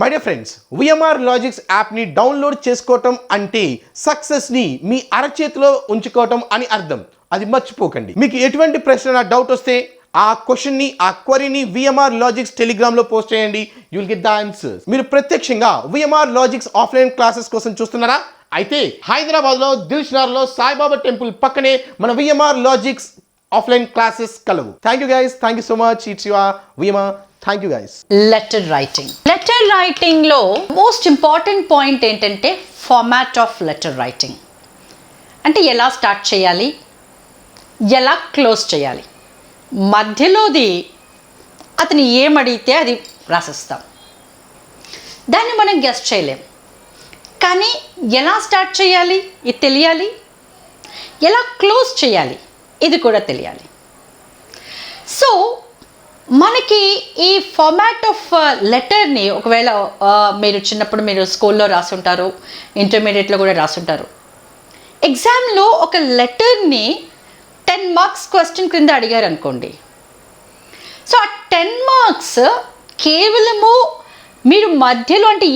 My dear friends, VMR logics యాప్ని download చేసుకోవటం అంటే సక్సెస్ని మీ అరచేతిలో ఉంచుకోవటం అని అర్థం. అది మర్చిపోకండి. మీకు ఎటువంటి ప్రశ్న డౌట్ వస్తే ఆ క్వశ్చన్ని, ఆ క్వరీని విఎంఆర్ లాజిక్స్ టెలిగ్రామ్లో పోస్ట్ చేయండి. You will get the answers. మీరు ప్రత్యక్షంగా విఎంఆర్ లాజిక్స్ ఆఫ్లైన్ క్లాసెస్ కోసం చూస్తున్నారా? అయితే హైదరాబాద్లో దిల్షుఖ్నగర్లో సాయిబాబా టెంపుల్ పక్కనే మన విఎంఆర్ లాజిక్స్ ఆఫ్లైన్ క్లాసెస్ కలవు. Thank you guys. Thank you so much. It's your VMR. Thank you guys. Letter రైటింగ్లో మోస్ట్ ఇంపార్టెంట్ పాయింట్ ఏంటంటే ఫార్మాట్ ఆఫ్ లెటర్ రైటింగ్. అంటే ఎలా స్టార్ట్ చేయాలి, ఎలా క్లోజ్ చేయాలి, మధ్యలోది అతను ఏమడిగితే అది రాసిస్తాం. దాన్ని మనం గెస్ చేయలేం. కానీ ఎలా స్టార్ట్ చేయాలి ఇది తెలియాలి, ఎలా క్లోజ్ చేయాలి ఇది కూడా తెలియాలి. సో మనకి ఈ ఫార్మాట్ ఆఫ్ లెటర్ని ఒకవేళ మీరు చిన్నప్పుడు మీరు స్కూల్లో రాసుంటారు, ఇంటర్మీడియట్లో కూడా రాసుంటారు. ఎగ్జామ్లో ఒక లెటర్ని 10 మార్క్స్ క్వశ్చన్ క్రింద అడిగారు అనుకోండి. సో ఆ 10 మార్క్స్ కేవలము మీరు మధ్యలో అంటే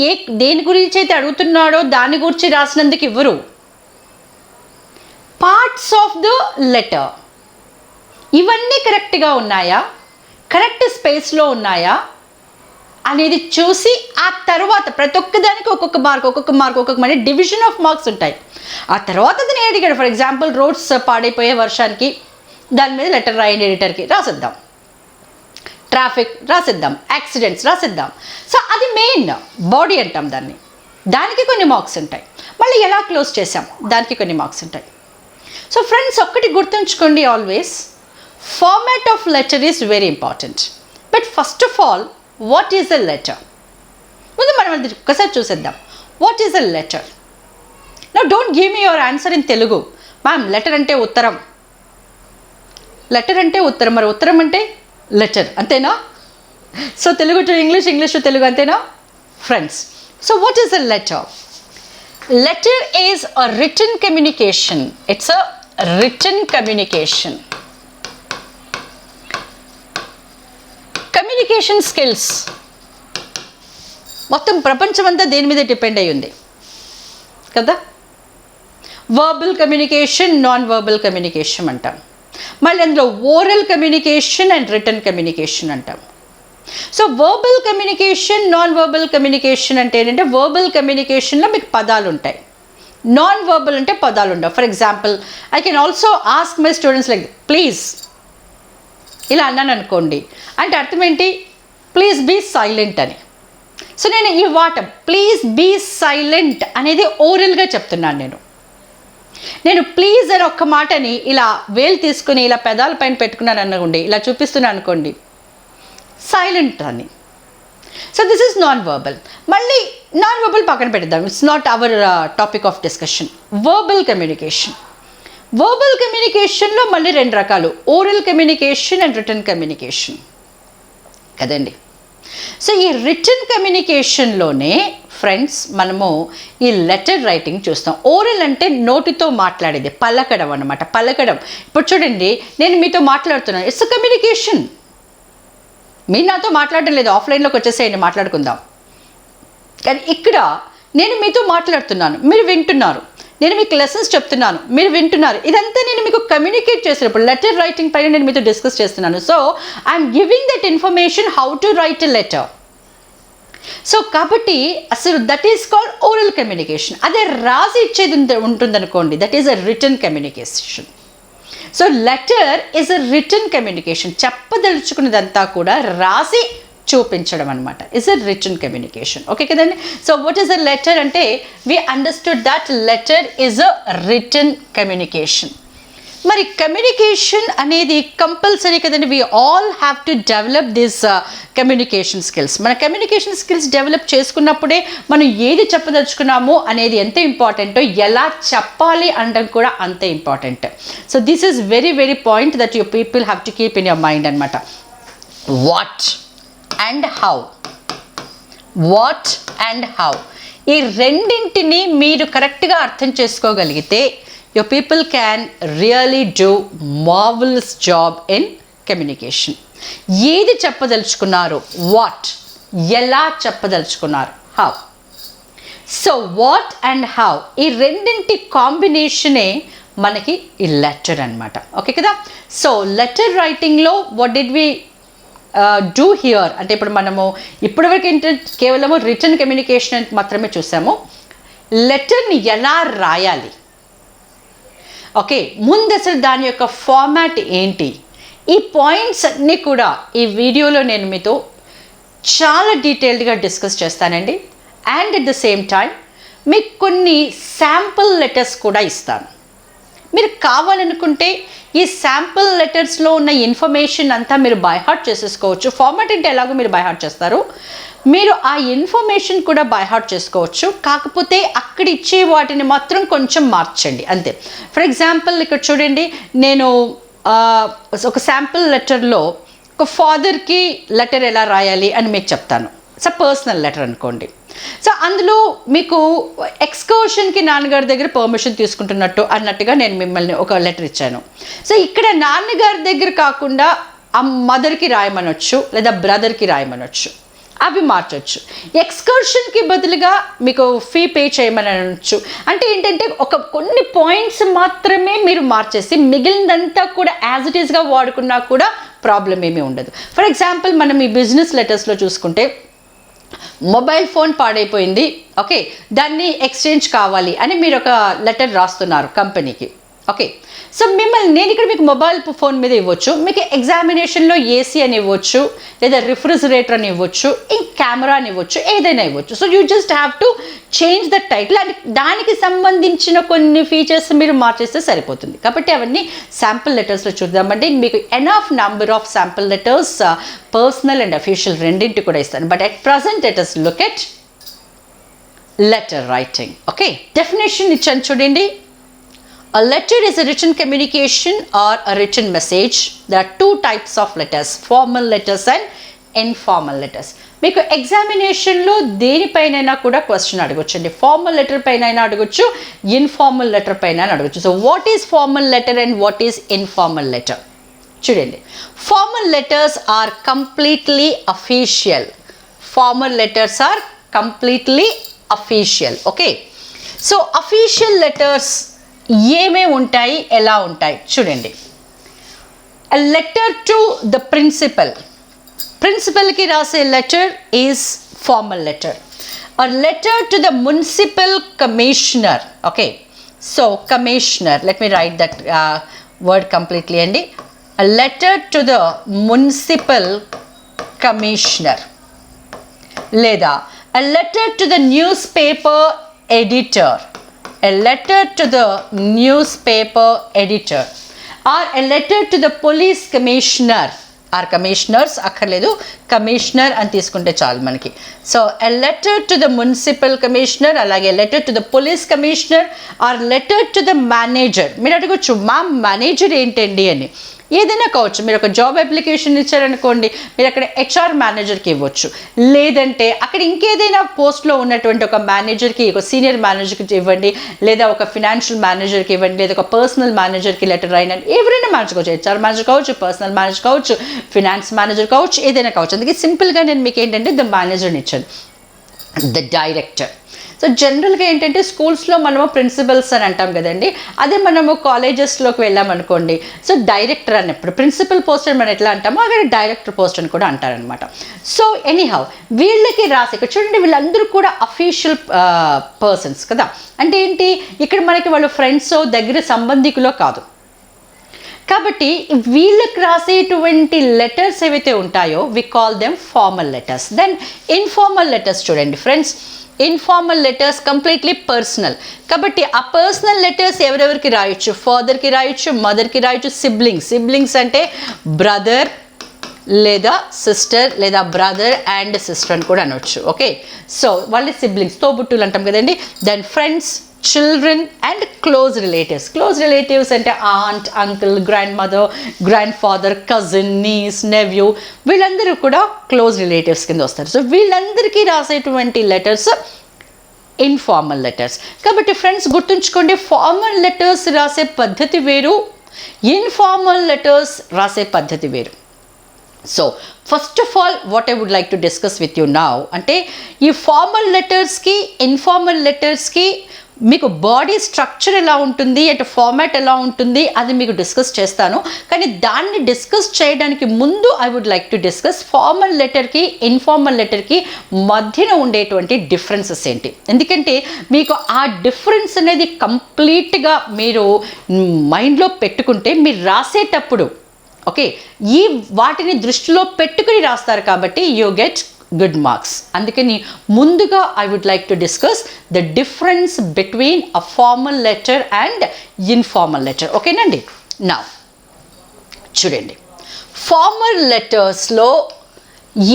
దేని గురించి అయితే అడుగుతున్నాడో దాని గురించి రాసినందుకు ఇవ్వరు. పార్ట్స్ ఆఫ్ ద లెటర్ ఇవన్నీ కరెక్ట్గా ఉన్నాయా, కరెక్ట్ స్పేస్లో ఉన్నాయా అనేది చూసి ఆ తర్వాత ప్రతి ఒక్కదానికి ఒక్కొక్క మార్క్ డివిజన్ ఆఫ్ మార్క్స్ ఉంటాయి. ఆ తర్వాత అతను అడిగాడు, ఫర్ ఎగ్జాంపుల్ రోడ్స్ పాడైపోయే వర్షానికి దాని మీద లెటర్ రాయండి ఎడిటర్కి, రాసిద్దాం. ట్రాఫిక్ రాసిద్దాం, యాక్సిడెంట్స్ రాసిద్దాం. సో అది మెయిన్ బాడీ అంటాం దాన్ని. దానికి కొన్ని మార్క్స్ ఉంటాయి. మళ్ళీ ఎలా క్లోజ్ చేసాం దానికి కొన్ని మార్క్స్ ఉంటాయి. సో ఫ్రెండ్స్, ఒక్కటి గుర్తుంచుకోండి, always format of letter is very important. But first of all, what is a letter? ముందు మనం అది ఒక్కసారి చూసేద్దాం. What is a letter? Now don't give me your answer in Telugu. Ma'am, letter అంటే ఉత్తరం. లెటర్ అంటే ఉత్తరం, మరి ఉత్తరం అంటే లెటర్, అంతేనా? So Telugu to English, English to Telugu, అంతేనా friends? So what is a letter? Letter is a written communication. It's a written communication. Communication skills. మొత్తం ప్రపంచం అంతా దేని మీద డిపెండ్ అయి ఉంది కదా? Verbal communication, non verbal communication అంటాం. మళ్ళీ అందులో oral communication and written communication అంటాం. So verbal communication, non verbal communication అంటే ఏంటంటే, వర్బల్ కమ్యూనికేషన్లో మీకు పదాలు ఉంటాయి, నాన్ వర్బల్ అంటే పదాలు ఉండవు. For example, I can also ask my students like please ఇలా అన్నాను అనుకోండి, అంటే అర్థం ఏంటి? ప్లీజ్ బీ సైలెంట్ అని. సో నేను ఈ ప్లీజ్ బీ సైలెంట్ అనేది ఓరల్గా చెప్తున్నాను. నేను ప్లీజ్ అని ఒక్క మాటని ఇలా వేలు తీసుకుని ఇలా పెదాల పైన పెట్టుకున్నాను అనుకోండి, ఇలా చూపిస్తున్నాను అనుకోండి, సైలెంట్ అని. So this is non verbal. మళ్ళీ నాన్ వర్బల్ పక్కన పెడదాం, it's not our topic of discussion. Verbal communication. Verbal కమ్యూనికేషన్లో మళ్ళీ 2 రకాలు, oral communication and written communication కదండి. సో ఈ రిటర్న్ కమ్యూనికేషన్లోనే ఫ్రెండ్స్ మనము ఈ లెటర్ రైటింగ్ చూస్తాం. ఓరల్ అంటే నోటితో మాట్లాడేది, పలకడం అన్నమాట. పలకడం, ఇప్పుడు చూడండి, నేను మీతో మాట్లాడుతున్నాను, ఇట్స్ అ కమ్యూనికేషన్. మీరు నాతో మాట్లాడడం లేదు, ఆఫ్లైన్లోకి వచ్చేసేయండి, మాట్లాడుకుందాం. కానీ ఇక్కడ నేను మీతో మాట్లాడుతున్నాను, మీరు వింటున్నారు. నేను మీకు లెసన్స్ చెప్తున్నాను, మీరు వింటున్నారు. ఇదంతా నేను మీకు కమ్యూనికేట్ చేసినప్పుడు లెటర్ రైటింగ్ పైన నేను మీతో డిస్కస్ చేస్తున్నాను. So I'm giving that information how to write a letter. So కాబట్టి అసలు that is called oral communication. అదే రాసి ఇచ్చేది ఉంటుందనుకోండి, that is a written communication. So letter is a written communication. చెప్పదలుచుకున్నదంతా కూడా రాసి చూపించడం అనమాట, is a written communication. Okay కదండి? So what is a letter అంటే, we understood that letter is a written communication. మరి కమ్యూనికేషన్ అనేది కంపల్సరీ కదండి. We all have to develop this communication skills. మన కమ్యూనికేషన్ స్కిల్స్ డెవలప్ చేసుకున్నప్పుడే మనం ఏది చెప్పదలుచుకున్నామో అనేది ఎంత ఇంపార్టెంటో, ఎలా చెప్పాలి అనడం కూడా అంతే important. So this is very very point that you people have to keep in your mind అనమాట. What and how, what and how, ఈ రెండింటిని మీరు కరెక్ట్గా అర్థం చేసుకోగలిగితే your people can really do marvelous job in communication. ఏది చెప్పదలుచుకున్నారు, what, ఎలా చెప్పదలుచుకున్నారు, how. So what and how ఈ రెండింటి కాంబినేషనే మనకి ఈ లెటర్ అనమాట. ఓకే కదా. సో లెటర్ రైటింగ్లో what did we do here అంటే ఇప్పుడు మనము ఇప్పటివరకు ఏంటంటే కేవలము రిటర్న్ కమ్యూనికేషన్ మాత్రమే చూసాము. లెటర్ని ఎలా రాయాలి, ఓకే, ముందు అసలు దాని యొక్క ఫార్మాట్ ఏంటి, ఈ పాయింట్స్ అన్నీ కూడా ఈ వీడియోలో నేను మీతో చాలా డీటెయిల్డ్గా డిస్కస్ చేస్తానండి. And at the same time మీకు కొన్ని శాంపుల్ లెటర్స్ కూడా ఇస్తాను. మీరు కావాలనుకుంటే ఈ శాంపుల్ లెటర్స్లో ఉన్న ఇన్ఫర్మేషన్ అంతా మీరు బై హార్ట్ చేసేసుకోవచ్చు. ఫార్మాట్ అంటే ఎలాగో మీరు బై హార్ట్ చేస్తారు, మీరు ఆ ఇన్ఫర్మేషన్ కూడా బై హార్ట్ చేసుకోవచ్చు. కాకపోతే అక్కడ ఇచ్చే వాటిని మాత్రం కొంచెం మార్చండి అంతే. ఫర్ ఎగ్జాంపుల్ ఇక్కడ చూడండి, నేను ఒక శాంపుల్ లెటర్లో ఒక ఫాదర్కి లెటర్ ఎలా రాయాలి అని మీకు చెప్తాను. సో పర్సనల్ లెటర్ అనుకోండి. సో అందులో మీకు ఎక్స్కర్షన్కి నాన్నగారి దగ్గర పర్మిషన్ తీసుకుంటున్నట్టు అన్నట్టుగా నేను మిమ్మల్ని ఒక లెటర్ ఇచ్చాను. సో ఇక్కడ నాన్నగారి దగ్గర కాకుండా ఆ మదర్కి రాయమనొచ్చు, లేదా బ్రదర్కి రాయమనొచ్చు, అవి మార్చవచ్చు. ఎక్స్కర్షన్కి బదులుగా మీకు ఫీ పే చేయమని అనొచ్చు. అంటే ఏంటంటే కొన్ని పాయింట్స్ మాత్రమే మీరు మార్చేసి మిగిలినంతా కూడా యాజ్ ఇట్ ఈస్గా వాడుకున్నా కూడా ప్రాబ్లం ఏమీ ఉండదు. ఫర్ ఎగ్జాంపుల్ మనం ఈ బిజినెస్ లెటర్స్లో చూసుకుంటే మొబైల్ ఫోన్ పాడైపోయింది, ఓకే, దాన్ని ఎక్స్చేంజ్ కావాలి అని మీరు ఒక లెటర్ రాస్తున్నారు కంపెనీకి. ఓకే, సో నేను ఇక్కడ మీకు మొబైల్ ఫోన్ మీద ఇవ్వచ్చు, మీకు ఎగ్జామినేషన్లో ఏసీ అని ఇవ్వచ్చు, లేదా రిఫ్రిజిరేటర్ అని ఇవ్వచ్చు, కెమెరా అని ఇవ్వచ్చు, ఏదైనా ఇవ్వచ్చు. So you just have to change the title and దానికి సంబంధించిన కొన్ని ఫీచర్స్ మీరు మార్చేస్తే సరిపోతుంది. కాబట్టి అవన్నీ శాంపుల్ లెటర్స్లో చూద్దామండి. మీకు enough number of sample letters personal and official రెండింటి కూడా ఇస్తాను. But at present let us look at letter writing. Okay, definition ఇచ్చాను చూడండి. A letter is a written communication or a written message. There are two types of letters, formal letters and informal letters. మీకు ఎగ్జామినేషన్లో దేనిపైనైనా కూడా question అడగొచ్చండి. Formal letter పైన అయినా అడగొచ్చు, informal letter పైన అడగొచ్చు. So what is formal letter and what is informal letter? చూడండి, formal letters are completely official. Formal letters are completely official. Okay, so official letters ఏమేమి ఉంటాయి, ఎలా ఉంటాయి చూడండి. A letter to the principal. ప్రిన్సిపల్కి రాసే letter is formal letter. A letter to the municipal commissioner. Okay, so commissioner, let me write that word completely అండి. A letter to the municipal commissioner, లేదా a letter to the newspaper editor. A letter to the newspaper editor or a letter to the police commissioner or commissioners అక్కర్లేదు, commissioner అని తీసుకుంటే చాలు మనకి. So a letter to the municipal commissioner, అలాగే letter to the police commissioner or letter to the manager. మీరు అడగొచ్చు మా manager ఏంటండి అని. ఏదైనా కావచ్చు. మీరు ఒక జాబ్ అప్లికేషన్ ఇచ్చారనుకోండి, మీరు అక్కడ హెచ్ఆర్ మేనేజర్కి ఇవ్వచ్చు, లేదంటే అక్కడ ఇంకేదైనా పోస్ట్లో ఉన్నటువంటి ఒక మేనేజర్కి, ఒక సీనియర్ మేనేజర్కి ఇవ్వండి, లేదా ఒక ఫినాన్షియల్ మేనేజర్కి ఇవ్వండి, లేదా ఒక పర్సనల్ మేనేజర్కి లెటర్ రాయండి. ఎవరైనా మేనేజర్ కావచ్చు, హెచ్ఆర్ మేనేజర్ కావచ్చు, పర్సనల్ మేనేజర్ కావచ్చు, ఫినాన్స్ మేనేజర్ కావచ్చు, ఏదైనా కావచ్చు. అందుకే సింపుల్గా నేను మీకు ఏంటంటే ద మేనేజర్ని ఇచ్చాను, ద డైరెక్టర్. సో జనరల్గా ఏంటంటే స్కూల్స్లో మనము ప్రిన్సిపల్స్ అని అంటాం కదండి, అదే మనము కాలేజెస్లోకి వెళ్ళామనుకోండి, సో డైరెక్టర్ అన్నప్పుడు ప్రిన్సిపల్ పోస్ట్ అని మనం ఎట్లా అంటామో అక్కడ డైరెక్టర్ పోస్ట్ అని కూడా అంటారనమాట. సో ఎనీహౌ వీళ్ళకి రాసి ఇక్కడ చూడండి, వీళ్ళందరూ కూడా అఫీషియల్ పర్సన్స్ కదా. అంటే ఏంటి, ఇక్కడ మనకి వాళ్ళు ఫ్రెండ్స్ దగ్గర సంబంధికులో కాదు. కాబట్టి వీళ్ళకి రాసేటువంటి లెటర్స్ ఏవైతే ఉంటాయో we call them formal letters. Then informal letters చూడండి friends, informal letters completely personal. కాబట్టి ఆ పర్సనల్ లెటర్స్ ఎవరెవరికి రాయొచ్చు, ఫాదర్కి రాయొచ్చు, మదర్కి రాయొచ్చు, సిబ్లింగ్స్ అంటే బ్రదర్ లేదా సిస్టర్, లేదా బ్రదర్ అండ్ సిస్టర్ అని కూడా అనవచ్చు. ఓకే, సో వాళ్ళ సిబ్లింగ్స్, తోబుట్టులు అంటాం కదండి. Then friends, children and close relatives అంటే aunt, uncle, grandmother, grandfather, cousin, niece, nephew, వీళ్ళందరూ కూడా క్లోజ్ రిలేటివ్స్ కింద వస్తారు. సో వీళ్ళందరికీ రాసేటువంటి లెటర్స్ ఇన్ఫార్మల్ లెటర్స్. కాబట్టి ఫ్రెండ్స్ గుర్తుంచుకోండి, ఫార్మల్ లెటర్స్ రాసే పద్ధతి వేరు, ఇన్ఫార్మల్ లెటర్స్ రాసే పద్ధతి వేరు. So first of all what I would like to discuss with you now అంటే ఈ ఫార్మల్ లెటర్స్కి ఇన్ఫార్మల్ లెటర్స్కి మీకు బాడీ స్ట్రక్చర్ ఎలా ఉంటుంది అంటే ఫార్మాట్ ఎలా ఉంటుంది అది మీకు డిస్కస్ చేస్తాను. కానీ దాన్ని డిస్కస్ చేయడానికి ముందు I would like to discuss formal లెటర్కి ఇన్ఫార్మల్ లెటర్కి మధ్యన ఉండేటువంటి డిఫరెన్సెస్ ఏంటి. ఎందుకంటే మీకు ఆ డిఫరెన్స్ అనేది కంప్లీట్గా మీరు మైండ్లో పెట్టుకుంటే మీరు రాసేటప్పుడు ఓకే ఈ వాటిని దృష్టిలో పెట్టుకుని రాస్తారు కాబట్టి యూ గెట్ గుడ్ మార్క్స్. అందుకని ముందుగా I would like to discuss the difference between a formal letter and informal letter. ఓకేనండి. నా చూడండి, ఫార్మల్ లెటర్స్లో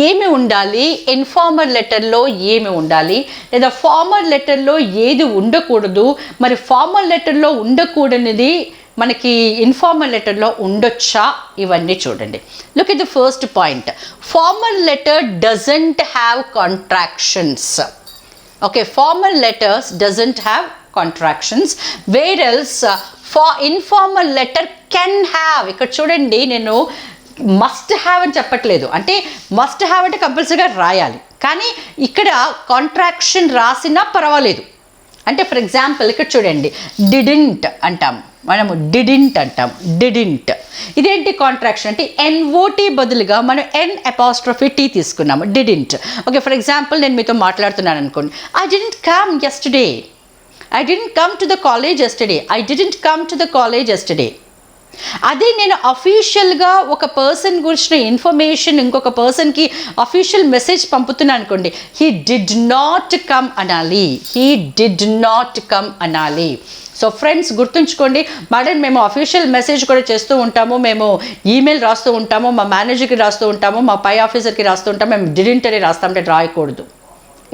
ఏమి ఉండాలి, ఇన్ఫార్మల్ లెటర్లో ఏమి ఉండాలి, లేదా ఫార్మల్ లెటర్లో ఏది ఉండకూడదు, మరి ఫార్మల్ లెటర్లో ఉండకూడనిది మనకి ఇన్ఫార్మల్ లెటర్లో ఉండొచ్చా, ఇవన్నీ చూడండి. Look at the first point. Formal letter doesn't have contractions. Okay, formal letters doesn't have contractions, where else informal letter can have. ఇక్కడ చూడండి, నేను మస్ట్ హ్యావ్ అని చెప్పట్లేదు. అంటే మస్ట్ హ్యావ్ అంటే కంపల్సరీగా రాయాలి, కానీ ఇక్కడ కాంట్రాక్షన్ రాసినా పర్వాలేదు. అంటే ఫర్ ఎగ్జాంపుల్ ఇక్కడ చూడండి, డిడింట్ అంటాం మనము, డిడింట్ అంటాం, డిడింట్. ఇదేంటి కాంట్రాక్షన్ అంటే ఎన్ఓటీ బదులుగా మనం N'T తీసుకున్నాము, డిడింట్. ఓకే, ఫర్ ఎగ్జాంపుల్ నేను మీతో మాట్లాడుతున్నాను అనుకోండి, I didn't come yesterday, I didn't come to the college yesterday, I didn't come to the college yesterday. అదే నేను అఫీషియల్గా ఒక పర్సన్ గురించిన ఇన్ఫర్మేషన్ ఇంకొక పర్సన్కి అఫీషియల్ మెసేజ్ పంపుతున్నాను అనుకోండి, హీ డిడ్ నాట్ కమ్ అనాలి, హీ డిడ్ నాట్ కమ్ అనాలి. సో ఫ్రెండ్స్ గుర్తుంచుకోండి, మేడం మేము అఫీషియల్ మెసేజ్ కూడా చేస్తూ ఉంటాము, మేము ఈమెయిల్ రాస్తూ ఉంటాము, మా మేనేజర్కి రాస్తూ ఉంటాము, మా పై ఆఫీసర్కి రాస్తూ ఉంటాము, మేము డిడింట్ అని రాస్తామంటే రాయకూడదు.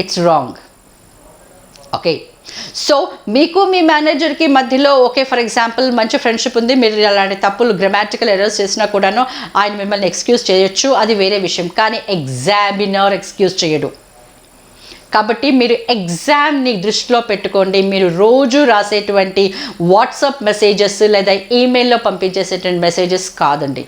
It's wrong. ఓకే, సో మీకు మీ మేనేజర్కి మధ్యలో ఓకే ఫర్ ఎగ్జాంపుల్ మంచి ఫ్రెండ్షిప్ ఉంది, మీరు అలాంటి తప్పులు గ్రామాటికల్ ఎర్రర్స్ చేసినా కూడాను ఆయన మిమ్మల్ని ఎక్స్క్యూజ్ చేయొచ్చు, అది వేరే విషయం. కానీ ఎగ్జామినర్ ఎక్స్క్యూజ్ చేయడు. కాబట్టి మీరు ఎగ్జామ్ని దృష్టిలో పెట్టుకోండి. మీరు రోజు రాసేటువంటి వాట్సాప్ మెసేజెస్ లేదా ఈమెయిల్లో పంపించేసేటువంటి మెసేజెస్ కాదండి.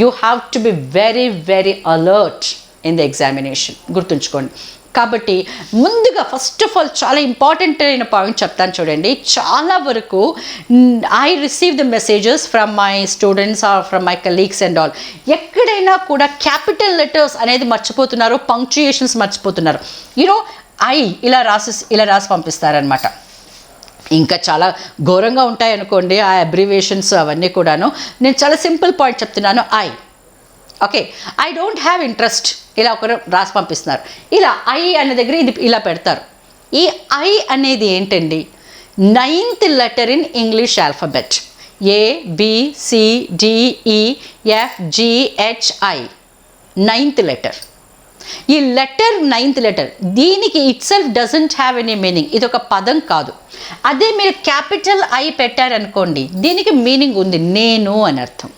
You have to be very very alert in the examination, గుర్తుంచుకోండి. కాబట్టి ముందుగా ఫస్ట్ ఆఫ్ ఆల్ చాలా ఇంపార్టెంట్ అయిన పాయింట్ చెప్తాను చూడండి. చాలా వరకు I receive the messages from my students or from my colleagues and all. ఎక్కడైనా కూడా క్యాపిటల్ లెటర్స్ అనేది మర్చిపోతున్నారు, పంక్చుయేషన్స్ మర్చిపోతున్నారు. యూనో ఐ ఇలా రాసి పంపిస్తారనమాట. ఇంకా చాలా ఘోరంగా ఉంటాయి అనుకోండి ఆ అబ్రివేషన్స్ అవన్నీ కూడాను. నేను చాలా సింపుల్ పాయింట్ చెప్తున్నాను, I okay I don't have interest ఇలా ఒకరు రాసి పంపిస్తున్నారు. ఇలా ఐ అనే దగ్గర ఇది ఇలా పెడతారు. ఈ ఐ అనేది ఏంటండి, 9th letter in English alphabet. ABCDEFGHI 9th letter. ఈ లెటర్ 9th లెటర్, దీనికి it self doesn't have any meaning. ఇది ఒక పదం కాదు. అదే మీరు క్యాపిటల్ ఐ పెట్టారనుకోండి, దీనికి మీనింగ్ ఉంది, నేను అని అర్థం.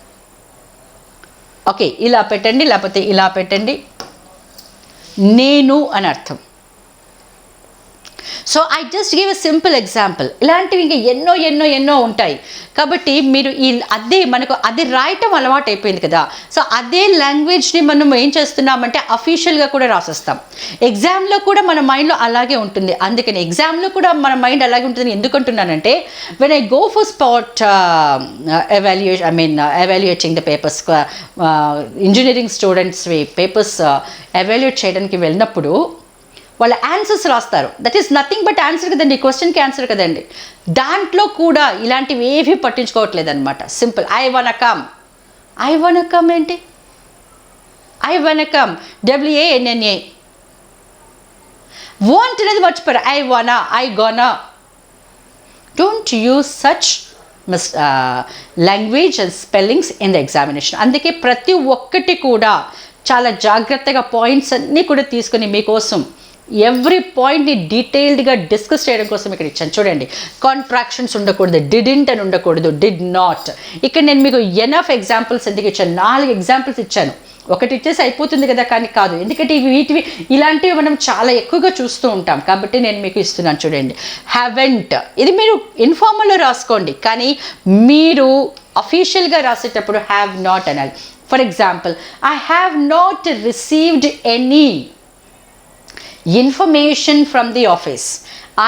ఓకే, ఇలా పెట్టండి లేకపోతే ఇలా పెట్టండి, నేను అని అర్థం. So I just give a simple example. ఇలాంటివి ఇంకా ఎన్నో ఎన్నో ఎన్నో ఉంటాయి. కాబట్టి మీరు మనకు అది రాయటం అలవాటు అయిపోయింది కదా. సో అదే లాంగ్వేజ్ని మనం ఏం చేస్తున్నామంటే అఫీషియల్గా కూడా రాసేస్తాం. ఎగ్జామ్లో కూడా మన మైండ్లో అలాగే ఉంటుంది. అందుకని ఎగ్జామ్లో కూడా మన మైండ్ అలాగే ఉంటుంది. ఎందుకంటున్నానంటే when I go for spot evaluating the papers, engineering students papers evaluate చేయడానికి వెళ్ళినప్పుడు వాళ్ళ ఆన్సర్స్ రాస్తారు. That is nothing but answer కదండి, క్వశ్చన్కి ఆన్సర్ కదండి. దాంట్లో కూడా ఇలాంటివి ఏవి పట్టించుకోవట్లేదు అనమాట. Simple I wanna come. I wanna come ఏంటి, I wanna come WANNA. Want అనేది మర్చిపోయారు. I wanna, I gonna. Don't use such language and spellings in the examination. అందుకే ప్రతి ఒక్కటి కూడా చాలా జాగ్రత్తగా పాయింట్స్ అన్నీ కూడా తీసుకొని మీకోసం ఎవ్రీ పాయింట్ని డీటెయిల్డ్గా డిస్కస్ చేయడం కోసం ఇక్కడ ఇచ్చాను. చూడండి, కాంట్రాక్షన్స్ ఉండకూడదు, డిడింట్ అని ఉండకూడదు, డిడ్ నాట్. ఇక్కడ నేను మీకు ఎనఫ్ ఎగ్జాంపుల్స్ ఎందుకు ఇచ్చాను, 4 ఎగ్జాంపుల్స్ ఇచ్చాను. ఒకటి ఇచ్చేసి అయిపోతుంది కదా, కానీ కాదు. ఎందుకంటే ఇలాంటివి మనం చాలా ఎక్కువగా చూస్తూ ఉంటాం. కాబట్టి నేను మీకు ఇస్తున్నాను చూడండి. హ్యావెంట్, ఇది మీరు ఇన్ఫార్మల్లో రాసుకోండి, కానీ మీరు అఫీషియల్గా రాసేటప్పుడు హ్యావ్ నాట్ అనాలి. For example, I have not received any information from the office.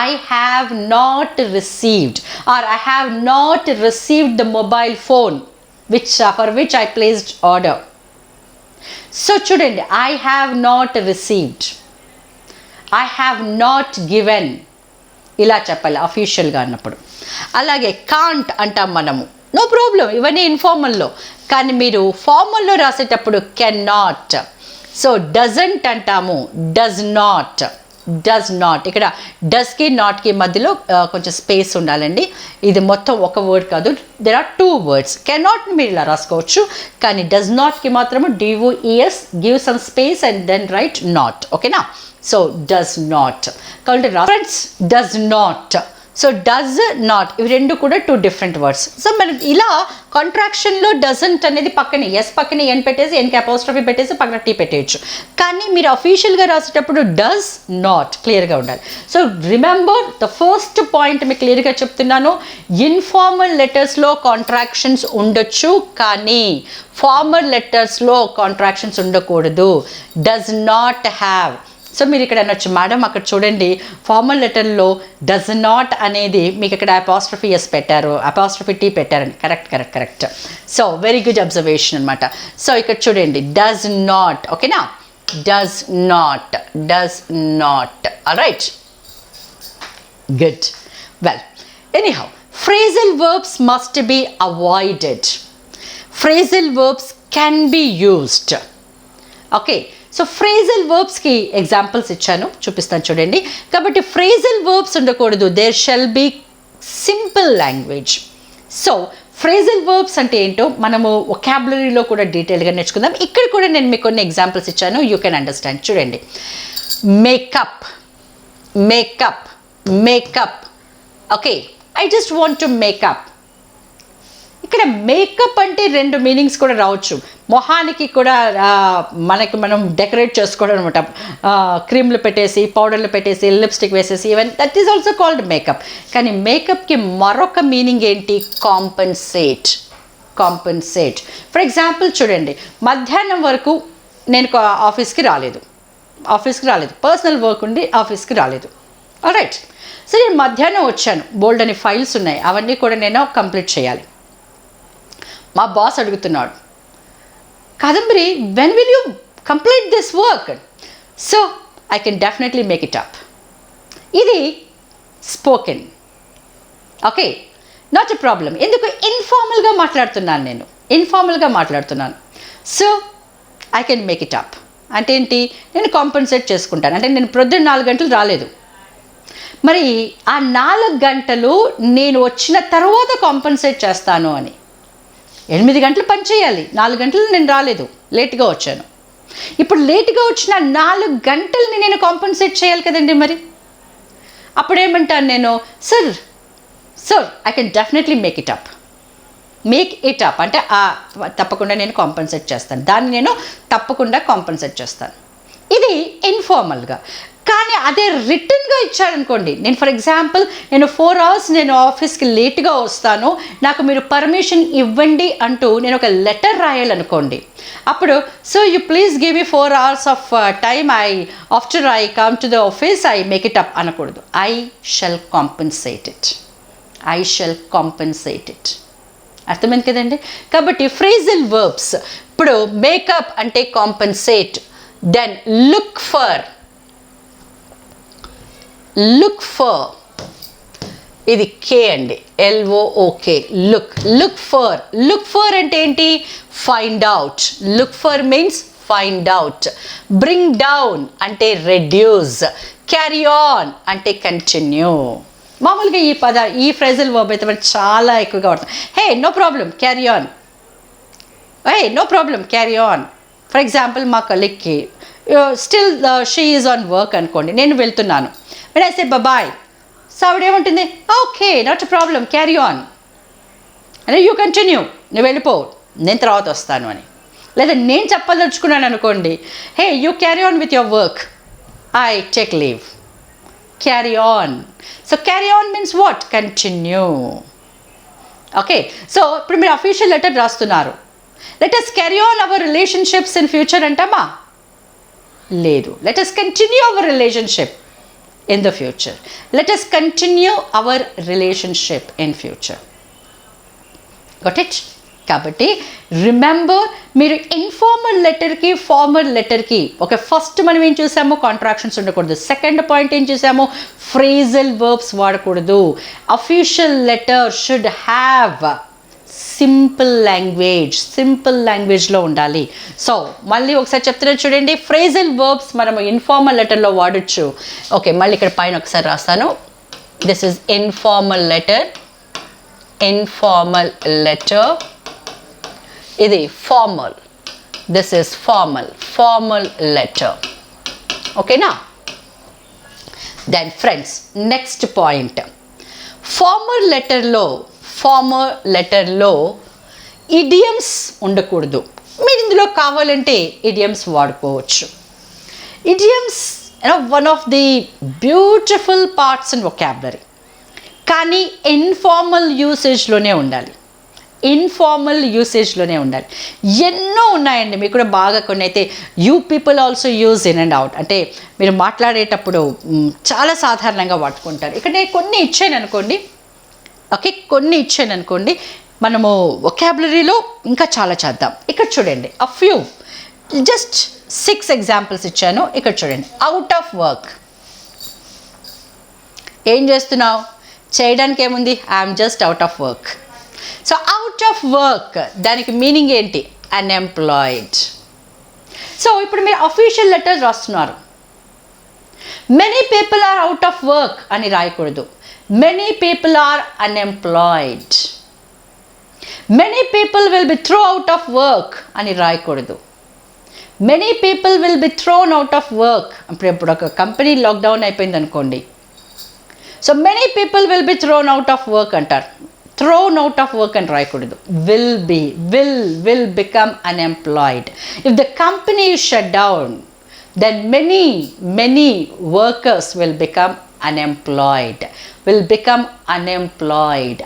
I have not received, or I have not received the mobile phone for which I placed order. So chudandi, I have not received, I have not given, ఇలా చెప్పాలి అఫీషియల్గా అన్నప్పుడు. అలాగే can't అంటాం మనము, no problem, ఇవన్నీ ఇన్ఫార్మల్లో. కానీ మీరు ఫార్మల్లో రాసేటప్పుడు కెన్ నాట్. సో డజంట్ అంటాము, డస్ నాట్. ఇక్కడ డస్కి నాట్కి మధ్యలో కొంచెం స్పేస్ ఉండాలండి. ఇది మొత్తం ఒక వర్డ్ కాదు, there are 2 words. Can not మీరు ఇలా రాసుకోవచ్చు, కానీ డస్ నాట్కి మాత్రము DUES, give some space and then write not. ఓకేనా? సో డస్ నాట్ కాబట్టి friends, does not. So does not, ఇవి రెండు కూడా 2 different words. సో మనం ఇలా కాంట్రాక్షన్లో డజంట్ అనేది పక్కనే ఎస్ పక్కనే ఎన్ పెట్టేసి ఎన్కి అపోస్ట్రఫీ పెట్టేసి పక్కన టీ పెట్టేయచ్చు. కానీ మీరు అఫీషియల్గా రాసేటప్పుడు డస్ నాట్ క్లియర్గా ఉండాలి. So remember the first point మీకు క్లియర్గా చెప్తున్నాను, ఇన్ఫార్మల్ లెటర్స్లో కాంట్రాక్షన్స్ ఉండొచ్చు, కానీ ఫార్మల్ లెటర్స్లో కాంట్రాక్షన్స్ ఉండకూడదు. Does not have. సో మీరు ఇక్కడ అనొచ్చు, మేడం అక్కడ చూడండి ఫార్మల్ లెటర్లో డస్ నాట్ అనేది మీకు ఇక్కడ అపాస్ట్రఫీ ఎస్ పెట్టారు, అపాస్ట్రఫీ టీ పెట్టారని. Correct. So very good observation అనమాట. సో ఇక్కడ చూడండి డస్ నాట్. ఓకేనా? Does not. Alright, good. Well, anyhow, phrasal verbs must be avoided. Phrasal verbs can be used. Okay, so phrasal వర్బ్స్కి examples ఇచ్చాను, చూపిస్తాను చూడండి. కాబట్టి ఫ్రేజల్ వర్బ్స్ ఉండకూడదు, there shall be simple language. So phrasal verbs అంటే ఏంటో మనము వొకాబులరీలో కూడా డీటెయిల్గా నేర్చుకుందాం. ఇక్కడ కూడా నేను మీకు కొన్ని ఎగ్జాంపుల్స్ ఇచ్చాను, యూ కెన్ అండర్స్టాండ్. చూడండి, makeup. Okay, I just want to make up. ఇక్కడ మేకప్ అంటే 2 మీనింగ్స్ కూడా రావచ్చు. మొహానికి కూడా మనం డెకరేట్ చేసుకోవడం అనమాట, క్రీమ్లు పెట్టేసి, పౌడర్లు పెట్టేసి, లిప్స్టిక్ వేసేసి, even that is also called makeup. కానీ మేకప్కి మరొక మీనింగ్ ఏంటి? కాంపెన్సేట్. ఫర్ ఎగ్జాంపుల్ చూడండి, మధ్యాహ్నం వరకు నేను ఆఫీస్కి రాలేదు, పర్సనల్ వర్క్ ఉండి ఆఫీస్కి రాలేదు. ఆల్రైట్, సో నేను మధ్యాహ్నం వచ్చాను, బోల్డ్ అని ఫైల్స్ ఉన్నాయి, అవన్నీ కూడా నేను కంప్లీట్ చేయాలి. మా బాస్ అడుగుతున్నాడు, Kadambari, when will you complete this work? So I can definitely make it up. ఇది spoken. Okay, not a problem. ఎందుకు? ఇన్ఫార్మల్గా మాట్లాడుతున్నాను. So I can make it up అంటే ఏంటి? నేను కాంపెన్సేట్ చేసుకుంటాను. అంటే నేను ప్రొద్దున 4 గంటలు రాలేదు, మరి ఆ 4 గంటలు నేను వచ్చిన తర్వాత కాంపెన్సేట్ చేస్తాను అని. 8 గంటలు పని చేయాలి, 4 గంటలు నేను రాలేదు, లేట్గా వచ్చాను. ఇప్పుడు లేట్గా వచ్చిన 4 గంటలని నేను కాంపెన్సేట్ చేయాలి కదండి. మరి అప్పుడేమంటాను నేను? Sir I can definitely make it up అంటే తప్పకుండా నేను కాంపెన్సేట్ చేస్తాను, దాన్ని నేను తప్పకుండా కాంపెన్సేట్ చేస్తాను. ఇది ఇన్ఫార్మల్గా. కానీ అదే రిటర్న్గా ఇచ్చారనుకోండి, నేను ఫర్ ఎగ్జాంపుల్ నేను 4 hours నేను ఆఫీస్కి లేట్గా వస్తాను, నాకు మీరు పర్మిషన్ ఇవ్వండి అంటూ నేను ఒక లెటర్ రాయాలనుకోండి, అప్పుడు so you please give me 4 hours of time, after I come to the office I make it up అనకూడదు. I shall compensate it. అర్థమైంది కదండి? కాబట్టి ఫ్రేజల్ వర్బ్స్, ఇప్పుడు మేకప్ అంటే కాంపెన్సేట్, దెన్ లుక్ ఫర్ ఇది కే అండి, LOOK, లుక్ ఫర్ అంటే ఏంటి? Find out. Look for means find out. Bring down అంటే రెడ్యూస్. క్యారీ ఆన్ అంటే కంటిన్యూ. మామూలుగా ఈ ఫ్రేజల్ వర్బ్ అయితే మనం చాలా ఎక్కువగా వాడతాం. Hey no problem carry on. For example మా కలీగ్కి still she is on work అనుకోండి, నేను వెళ్తున్నాను, when I say bye-bye, so ఆవిడేమంటుంది? Okay, not a problem, carry on. అంటే యూ కంటిన్యూ, నువ్వు వెళ్ళిపో, నేను తర్వాత వస్తాను అని. లేదా నేను చెప్పదలుచుకున్నాను అనుకోండి, hey you carry on with your work, I take leave. Carry on. So carry on means what? Continue. Okay, so ఇప్పుడు మీరు అఫీషియల్ లెటర్ రాస్తున్నారు, let us carry on our relationships in future అంటామా? లేదు. let us continue our relationship in the future. let us continue our relationship in future. got it? కాబట్టి remember, మీరు informal లెటర్కి formal లెటర్కి okay, first మనం ఏం చూసాము, contractions ఉండకూడదు. Second point ఏం చూసాము, ఫ్రేజల్ వర్బ్స్ వాడకూడదు. Official letter should have simple లాంగ్వేజ్లో ఉండాలి. సో మళ్ళీ ఒకసారి చెప్తున్నారు చూడండి, ఫ్రేజల్ వర్బ్స్ మనము ఇన్ఫార్మల్ లెటర్లో వాడచ్చు. ఓకే, మళ్ళీ ఇక్కడ పైన ఒకసారి రాస్తాను. దిస్ ఇస్ ఇన్ఫార్మల్ లెటర్, ఇది formal, this is formal letter. ఓకేనా? Then friends, next point, formal లెటర్లో ఇడియమ్స్ ఉండకూడదు. మీరు ఇందులో కావాలంటే ఇడియమ్స్ వాడుకోవచ్చు. Idioms one of the beautiful parts in vocabulary, కానీ ఇన్ఫార్మల్ యూసేజ్లోనే ఉండాలి. ఎన్నో ఉన్నాయండి, మీకు కూడా బాగా కొన్ని అయితే you people also use in and out, అంటే మీరు మాట్లాడేటప్పుడు చాలా సాధారణంగా వాడుకుంటారు. ఇక్కడ నేను కొన్ని ఇచ్చాను అనుకోండి, ఓకే, మనము వొకాబులరీలో ఇంకా చాలా చేద్దాం. ఇక్కడ చూడండి, జస్ట్ 6 ఎగ్జాంపుల్స్ ఇచ్చాను. ఇక్కడ చూడండి, అవుట్ ఆఫ్ వర్క్. ఏం చేస్తున్నావు? చేయడానికి ఏముంది, I'm just out of work. So out of work దానికి మీనింగ్ ఏంటి, అన్ఎంప్లాయిడ్. సో ఇప్పుడు మీరు అఫీషియల్ లెటర్స్ రాస్తున్నారు, many people are out of work అని రాయకూడదు, many people are unemployed. Many people will be throw out of work అని రాయకూడదు, many people will be thrown out of work. ఇప్పుడు ఒక కంపెనీ లాక్డౌన్ అయిపోయింది అనుకోండి, so many people will be thrown out of work అంటారు, throne out of work అని రాయకూడదు. Will become unemployed. If the company is shut down, then many workers will become unemployed.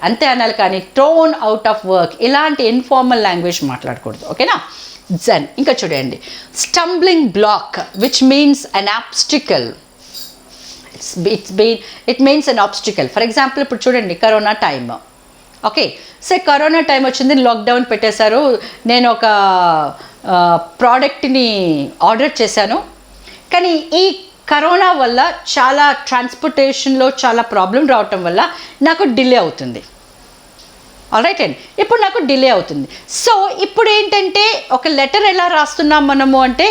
అంతే అనాలి, కానీ థ్రోన్ అవుట్ ఆఫ్ వర్క్ ఇలాంటి informal language మాట్లాడకూడదు. ఓకేనా? ఇంకా చూడండి, stumbling black which means an obstacle. It means an obstacle. For example ఇప్పుడు చూడండి, corona time. Okay, so corona time వచ్చింది, లాక్డౌన్ పెట్టేశారు. నేను ఒక ప్రోడక్ట్ని ఆర్డర్ చేశాను, కానీ ఈ కరోనా వల్ల చాలా ట్రాన్స్పోర్టేషన్లో చాలా ప్రాబ్లం రావటం వల్ల నాకు డిలే అవుతుంది. ఆల్రైట్ అండి, ఇప్పుడు నాకు డిలే అవుతుంది. సో ఇప్పుడు ఏంటంటే ఒక లెటర్ ఎలా రాస్తున్నాం మనము అంటే,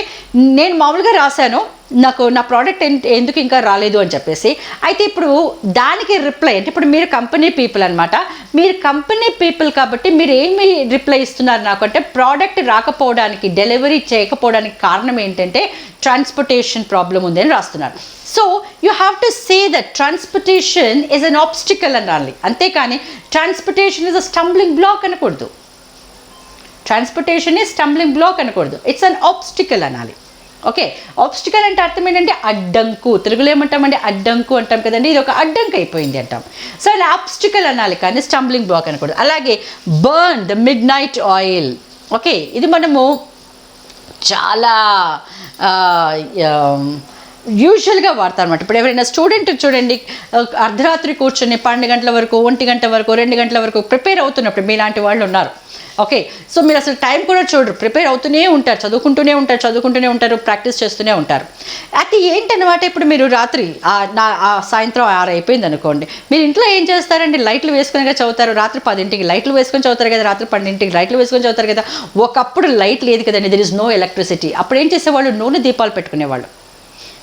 నేను మామూలుగా రాశాను, నాకు నా ప్రోడక్ట్ ఎందుకు ఇంకా రాలేదు అని చెప్పేసి. అయితే ఇప్పుడు దానికి రిప్లై అంటే, ఇప్పుడు మీరు కంపెనీ పీపుల్ అనమాట, మీరు కంపెనీ పీపుల్ కాబట్టి మీరు ఏమి రిప్లై ఇస్తున్నారు నాకు అంటే, ప్రోడక్ట్ రాకపోవడానికి, డెలివరీ చేయకపోవడానికి కారణం ఏంటంటే ట్రాన్స్పోర్టేషన్ ప్రాబ్లం ఉంది అని రాస్తున్నారు. So you have to say that transportation is an obstacle అనాలి, అంతేకాని transportation is a stumbling black అనకూడదు. ట్రాన్స్పోర్టేషన్ ఈజ్ స్టంబ్లింగ్ బ్లాక్ అనకూడదు, ఇట్స్ అన్ ఆబ్స్టికల్ అనాలి. ఓకే, ఆబ్స్టికల్ అంటే అర్థం ఏంటంటే అడ్డంకు. తెలుగులో ఏమంటామంటే అడ్డంకు అంటాం కదండి, ఇది ఒక అడ్డంకు అయిపోయింది అంటాం. సో అది ఆబ్స్టికల్ అనాలి, కానీ స్టంబ్లింగ్ బ్లాక్ అనకూడదు. అలాగే burn the midnight oil. Okay, ఇది మనము చాలా యూజువల్గా వాడతారు అనమాట. ఇప్పుడు ఎవరైనా స్టూడెంట్ చూడండి, అర్ధరాత్రి కూర్చొని 12 గంటల వరకు, 1 గంట వరకు, 2 గంటల వరకు ప్రిపేర్ అవుతున్నప్పుడు మీలాంటి వాళ్ళు ఉన్నారు. ఓకే, సో మీరు అసలు టైం కూడా చూడరు, ప్రిపేర్ అవుతూనే ఉంటారు, చదువుకుంటూనే ఉంటారు, ప్రాక్టీస్ చేస్తూనే ఉంటారు. అది ఏంటన్నమాట, ఇప్పుడు మీరు రాత్రి సాయంత్రం 6 అయిపోయింది అనుకోండి, మీరు ఇంట్లో ఏం చేస్తారండి, లైట్లు వేసుకునే చదువుతారు. రాత్రి 10ంటికి లైట్లు వేసుకొని చదువుతారు కదా, రాత్రి 12ంటికి లైట్లు వేసుకొని చదువుతారు కదా. ఒకప్పుడు లైట్ లేదు కదండి, దెర్ ఇస్ నో ఎలక్ట్రిసిటీ. అప్పుడు ఏం చేసేవాళ్ళు, నూనె దీపాలు పెట్టుకునేవాళ్ళు.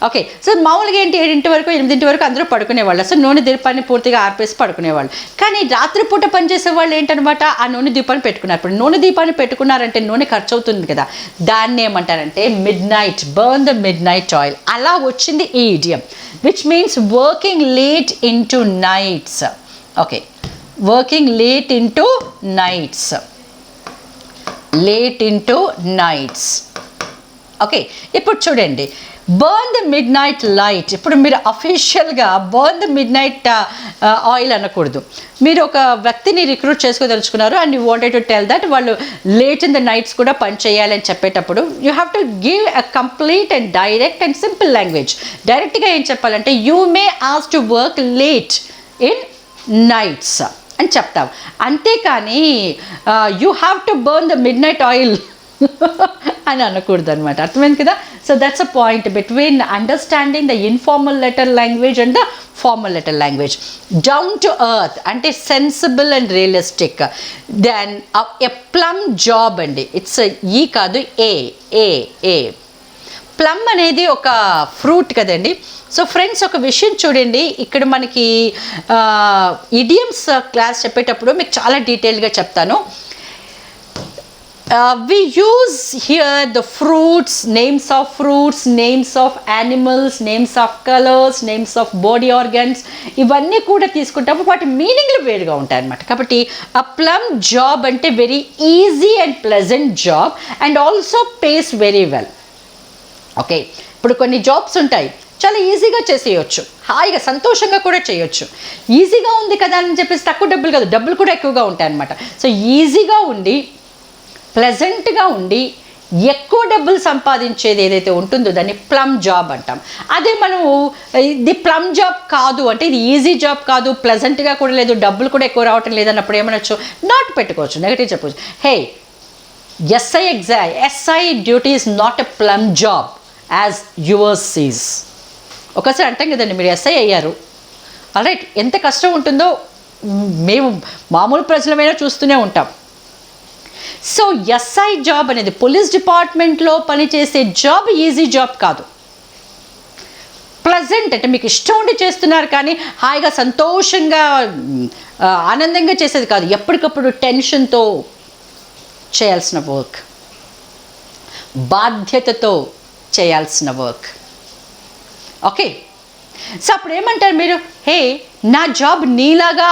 ఓకే, సో మామూలుగా ఏంటి, 7 వరకు 8 వరకు అందరూ పడుకునేవాళ్ళు, అసలు నూనె దీపాన్ని పూర్తిగా ఆర్పేసి పడుకునేవాళ్ళు. కానీ రాత్రిపూట పనిచేసే వాళ్ళు ఏంటనమాట, ఆ నూనె దీపాన్ని పెట్టుకున్నారు. ఇప్పుడు నూనె దీపాన్ని పెట్టుకున్నారంటే నూనె ఖర్చు అవుతుంది కదా, దాన్ని ఏమంటారంటే midnight, burn the midnight oil. అలా వచ్చింది ఈ idiom, which means working late into nights. Okay, working late into nights. Okay, ఇప్పుడు చూడండి, burn the midnight light. ఇప్పుడు మీరు అఫీషియల్గా burn the midnight oil అనకూడదు. మీరు ఒక వ్యక్తిని రిక్రూట్ చేసుకోదలుచుకున్నారు and you wanted to tell that వాళ్ళు లేట్ ఇన్ ద నైట్స్ కూడా పని చేయాలి అని చెప్పేటప్పుడు you have to give a complete and direct and simple language. డైరెక్ట్గా ఏం చెప్పాలంటే you may as to work late in nights అని చెప్తాం. అంతేకాని you have to burn the midnight oil అని అనకూడదు అనమాట. అర్థమైంది కదా? So that's a point between understanding the informal letter language and the formal letter language. Down to earth అంటే sensible and realistic. Then a plum job అండి. It's ఈ కాదు, ఏ ఏ ఏ plum అనేది ఒక ఫ్రూట్ కదండి. సో ఫ్రెండ్స్, ఒక విషయం చూడండి, ఇక్కడ మనకి ఇడియమ్స్ క్లాస్ చెప్పేటప్పుడు మీకు చాలా డీటెయిల్గా చెప్తాను. We use here the fruits, names of animals, names of colors, names of body organs, ఇవన్నీ కూడా తీసుకుంటాము. వాటి మీనింగ్లు వేరుగా ఉంటాయి అన్నమాట. కాబట్టి a plum job అంటే very easy and pleasant job and also pays very well. Okay, ఇప్పుడు కొన్ని జాబ్స్ ఉంటాయి చాలా ఈజీగా చేసేయచ్చు, హాయిగా సంతోషంగా కూడా చేయొచ్చు. ఈజీగా ఉంది కదా అని చెప్పేసి తక్కువ డబ్బులు కాదు, డబ్బులు కూడా ఎక్కువగా ఉంటాయి అన్నమాట. సో ఈజీగా ఉండి ప్లెజెంట్గా ఉండి ఎక్కువ డబ్బులు సంపాదించేది ఏదైతే ఉంటుందో దాన్ని ప్లమ్ జాబ్ అంటాం. అదే మనము ఇది ప్లమ్ జాబ్ కాదు అంటే ఇది ఈజీ జాబ్ కాదు, ప్లెజెంట్గా కూడా లేదు, డబ్బులు కూడా ఎక్కువ రావటం లేదన్నప్పుడు ఏమనొచ్చు, నాట్ పెట్టుకోవచ్చు, నెగటివ్ చెప్పవచ్చు. Hey, SI duty is not a plum job as yours is. ఒకసారి అంటాం కదండి, మీరు ఎస్ఐ అయ్యారు, ఆల్రైట్, ఎంత కష్టం ఉంటుందో మేము మామూలు ప్రజలమైనా చూస్తూనే ఉంటాం. సో ఎస్ఐ జాబ్ అనేది పోలీస్ డిపార్ట్మెంట్లో పనిచేసే జాబ్ ఈజీ జాబ్ కాదు. ప్లెజెంట్ అంటే మీకు ఇష్టం ఉండి చేస్తున్నారు కానీ హాయిగా సంతోషంగా ఆనందంగా చేసేది కాదు, ఎప్పటికప్పుడు టెన్షన్తో చేయాల్సిన వర్క్, బాధ్యతతో చేయాల్సిన వర్క్. ఓకే, సో అప్పుడు ఏమంటారు మీరు, హే నా జాబ్ నీలాగా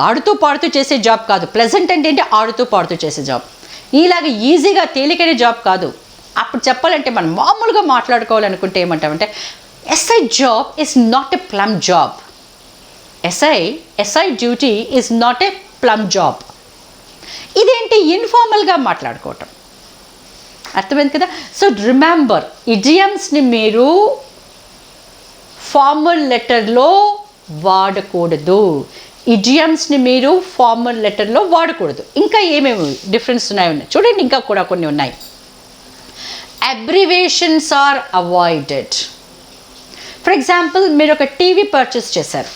ఆడుతూ పాడుతూ చేసే జాబ్ కాదు, ప్లెజెంట్ అంటే ఏంటి, ఆడుతూ పాడుతూ చేసే జాబ్, నీలాగా ఈజీగా తేలికైన జాబ్ కాదు. అప్పుడు చెప్పాలంటే మనం మామూలుగా మాట్లాడుకోవాలనుకుంటే ఏమంటామంటే SI job is not a plum job. SI duty is not a plum job. ఇదేంటి ఇన్ఫార్మల్గా మాట్లాడుకోవటం. అర్థమైంది కదా? సో రిమెంబర్, ఇడియమ్స్ని మీరు ఫార్మల్ లెటర్లో వాడకూడదు. ఇడియమ్స్ని మీరు ఫార్మల్ లెటర్లో వాడకూడదు. ఇంకా ఏమేమి డిఫరెన్స్ ఉన్నాయి చూడండి, ఇంకా కూడా కొన్ని ఉన్నాయి. Abbreviations are avoided. For example, మీరు ఒక టీవీ పర్చేస్ చేశారు,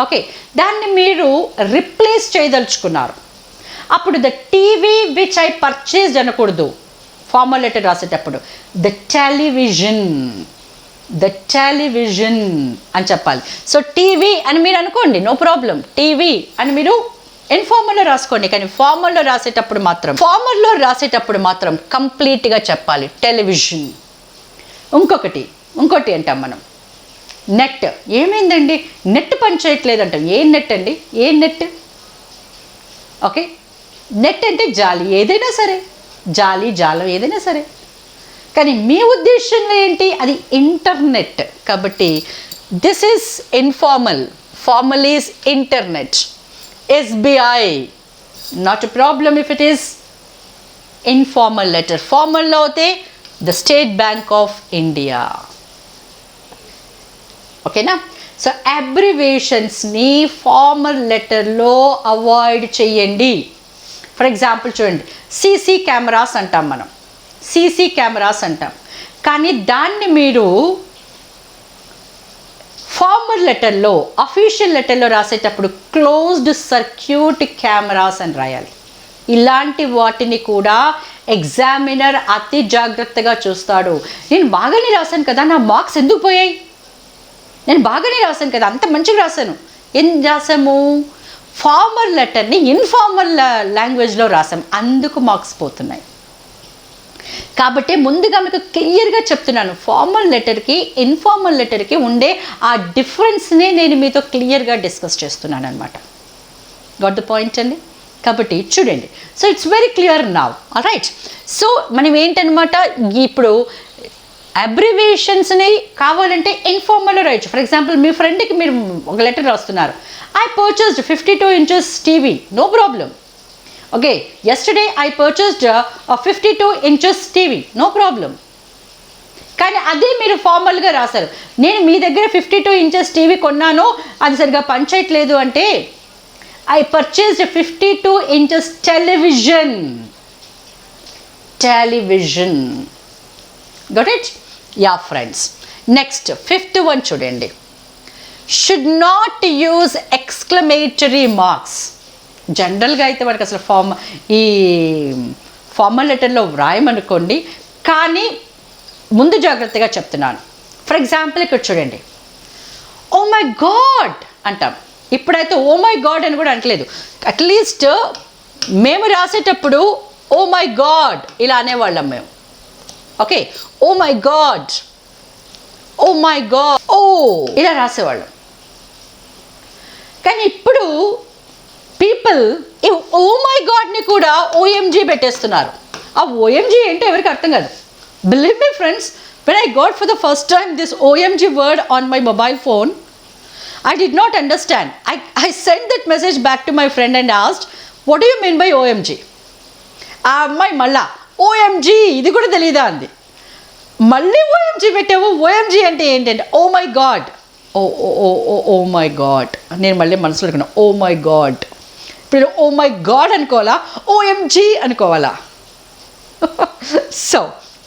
ఓకే, దాన్ని మీరు రిప్లేస్ చేయదలుచుకున్నారు. అప్పుడు the TV which I purchased అనకూడదు ఫార్మల్ లెటర్ రాసేటప్పుడు, ద టెలివిజన్ అని చెప్పాలి. సో టీవీ అని మీరు అనుకోండి, నో ప్రాబ్లం, టీవీ అని మీరు ఇన్ఫార్మల్లో రాసుకోండి. కానీ ఫార్మల్లో రాసేటప్పుడు మాత్రం కంప్లీట్గా చెప్పాలి టెలివిజన్. ఇంకోటి అంటాం మనం నెట్. ఏమైందండి, నెట్ పని చేయట్లేదు అంటాం. ఏ నెట్ అండి, ఏ నెట్? ఓకే, నెట్ అంటే జాలి, ఏదైనా సరే, జాలం ఏదైనా సరే. కానీ మీ ఉద్దేశంలో ఏంటి, అది ఇంటర్నెట్. కాబట్టి this is informal, formal is internet. SBI, not a problem if it is informal letter. ఫార్మల్లో అయితే the State Bank of India. ఓకేనా? సో అబ్రివేషన్స్ని ఫార్మల్ లెటర్లో అవాయిడ్ చేయండి. ఫర్ ఎగ్జాంపుల్ చూడండి, సీసీ కెమెరాస్ అంటాం మనం, సీసీ కెమెరాస్ అంటాం. కానీ దాన్ని మీరు ఫార్మల్ లెటర్లో, అఫీషియల్ లెటర్లో రాసేటప్పుడు క్లోజ్డ్ సర్క్యూట్ కెమెరాస్ అని రాయాలి. ఇలాంటి వాటిని కూడా ఎగ్జామినర్ అతి జాగ్రత్తగా చూస్తాడు. నేను బాగానే రాశాను కదా, నా మార్క్స్ ఎందుకు పోయాయి, నేను బాగానే రాశాను కదా, అంత మంచిగా రాశాను. ఏం రాసాము, ఫార్మల్ లెటర్ని ఇన్ఫార్మల్ లాంగ్వేజ్లో రాసాం, అందుకు మార్క్స్ పోతున్నాయి. కాబట్టి ముందుగా మీకు క్లియర్గా చెప్తున్నాను, ఫార్మల్ లెటర్కి ఇన్ఫార్మల్ లెటర్కి ఉండే ఆ డిఫరెన్స్ని నేను మీతో క్లియర్గా డిస్కస్ చేస్తున్నాను అనమాట. గాట్ ద పాయింట్ అండి? కాబట్టి చూడండి, so it's very clear now. Right, so మనం ఏంటనమాట, ఇప్పుడు అబ్రివేషన్స్ని కావాలంటే ఇన్ఫార్మల్లో రాయొచ్చు. ఫర్ ఎగ్జాంపుల్, మీ ఫ్రెండ్కి మీరు ఒక లెటర్ రాస్తున్నారు, I purchased 52 inches TV, no problem. Okay, yesterday I purchased a 52 inches TV, no problem. కానీ అదే మీరు ఫార్మల్గా రాశారు, నేను మీ దగ్గర 52 inches టీవీ కొన్నాను, అది సరిగా పనిచేయట్లేదు అంటే, I purchased 52 inches television. Got it? Yeah, friends. Next, fifth one చూడండి. Should not use exclamatory marks. జనరల్గా అయితే మనకు అసలు ఈ ఫార్మల్ లెటర్లో వ్రాయమనుకోండి, కానీ ముందు జాగ్రత్తగా చెప్తున్నాను. ఫర్ ఎగ్జాంపుల్ ఇక్కడ చూడండి, ఓ మై గాడ్ అంటాం. ఇప్పుడైతే ఓ మై గాడ్ అని కూడా అనట్లేదు. అట్లీస్ట్ మేము రాసేటప్పుడు ఓ మై గాడ్ ఇలా అనేవాళ్ళం మేము. Okay, oh my God, oh my God, oh ఇలా రాసేవాళ్ళం. కానీ ఇప్పుడు పీపుల్ ఈ ఓ మై గాడ్ని కూడా ఓఎంజీ పెట్టేస్తున్నారు. ఆ ఓఎంజీ ఏంటో ఎవరికి అర్థం కాదు. Believe me friends, when I got for the first time this OMG word on my mobile phone, I did not understand. I sent that message back to my friend and asked, what do you mean by OMG? ఆ అమ్మాయి మళ్ళా OMG ఇది కూడా తెలీదా అంది. మళ్ళీ OMG పెట్టావు, OMG అంటే ఏంటంటే oh my God. Oh oh oh oh oh my God. నేను మళ్ళీ మనసులో అనుకున్నా, ఓ మై గాడ్. ఇప్పుడు ఓ మై గాడ్ అనుకోవాలా, OMG అనుకోవాలా? So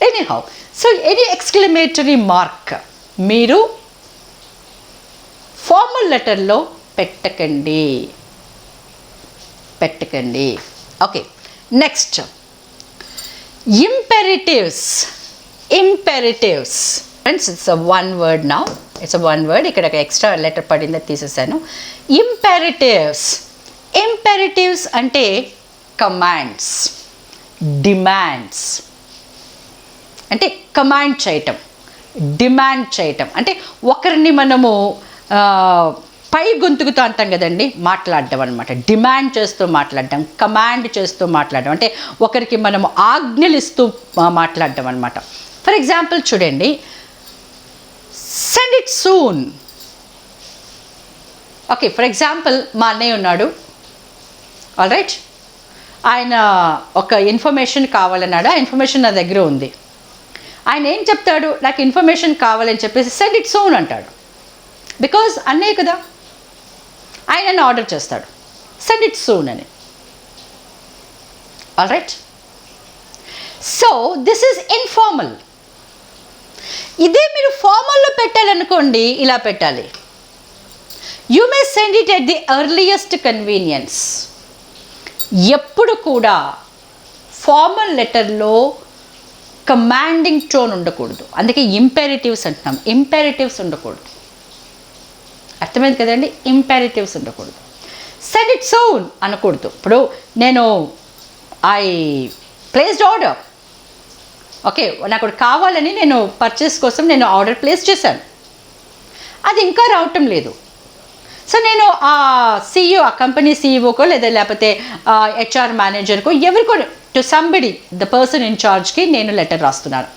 anyhow, so any exclamatory mark మీరు ఫార్మల్ లెటర్లో పెట్టకండి. Okay, next imperatives. Friends, it's a one word now. It's a one word. ఇక్కడ ఒక ఎక్స్ట్రా లెటర్ పడింది, తీసేసాను. ఇంపెరిటివ్స్ అంటే కమాండ్స్, డిమాండ్స్. అంటే కమాండ్ చేయటం, డిమాండ్ చేయటం అంటే ఒకరిని మనము పై గొంతుకుతో అంటాం కదండి, మాట్లాడడం అనమాట. డిమాండ్ చేస్తూ మాట్లాడడం, కమాండ్ చేస్తూ మాట్లాడడం అంటే ఒకరికి మనము ఆజ్ఞలు ఇస్తూ మాట్లాడడం అనమాట. ఫర్ ఎగ్జాంపుల్ చూడండి, send it soon. Okay, for example మా అన్నయ్య ఉన్నాడు, ఆల్ రైట్. ఆయన ఒక ఇన్ఫర్మేషన్ కావాలన్నాడు, ఆ ఇన్ఫర్మేషన్ నా దగ్గర ఉంది. ఆయన ఏం చెప్తాడు, నాకు ఇన్ఫర్మేషన్ కావాలని చెప్పేసి సెండ్ ఇట్ సూన్ అంటాడు. బికాజ్ అన్నయ్య కదా, ఆయన ఆర్డర్ చేస్తాడు సెండ్ ఇట్ సూన్ అని. All right, so this is informal. ఇదే మీరు ఫార్మల్లో పెట్టాలనుకోండి, ఇలా పెట్టాలి, you may send it at the earliest convenience. ఎప్పుడు కూడా ఫార్మల్ లెటర్లో కమాండింగ్ టోన్ ఉండకూడదు. అందుకే ఇంపెరిటివ్స్ అంటున్నాం, ఇంపెరిటివ్స్ ఉండకూడదు. అర్థమైంది కదండి, ఇంపెరిటివ్స్ ఉండకూడదు. సెండ్ ఇట్ సూన్ అనకూడదు. ఇప్పుడు నేను ఐ ప్లేస్డ్ ఆర్డర్, ఓకే, నాకు కావాలని నేను పర్చేస్ కోసం నేను ఆర్డర్ ప్లేస్ చేశాను, అది ఇంకా రావటం లేదు. సో నేను ఆ CEO, ఆ కంపెనీ CEOకో లేకపోతే HR మేనేజర్కో ఎవరికో, టు సంబడి, ద పర్సన్ ఇన్ఛార్జ్కి నేను లెటర్ రాస్తున్నాను.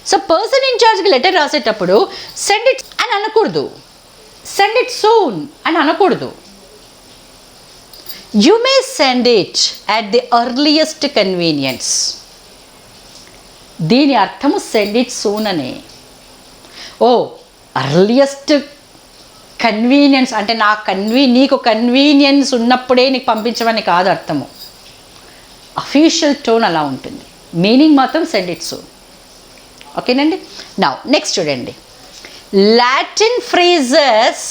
సో పర్సన్ ఇన్ఛార్జ్కి లెటర్ రాసేటప్పుడు సెండ్ ఇట్ అని అనకూడదు, సెండ్ ఇట్ సూన్ అని అనకూడదు. You may send it at the earliest convenience. దీని అర్థము సెండ్ ఇట్ సూన్ అని. ఓ ఎర్లియస్ట్ కన్వీనియన్స్ అంటే నీకు కన్వీనియన్స్ ఉన్నప్పుడే నీకు పంపించమని కాదు అర్థము. అఫీషియల్ టోన్ అలా ఉంటుంది, మీనింగ్ మాత్రం సెండ్ ఇట్ సూన్. ఓకేనండి. నౌ నెక్స్ట్ చూడండి, లాటిన్ ఫ్రేజెస్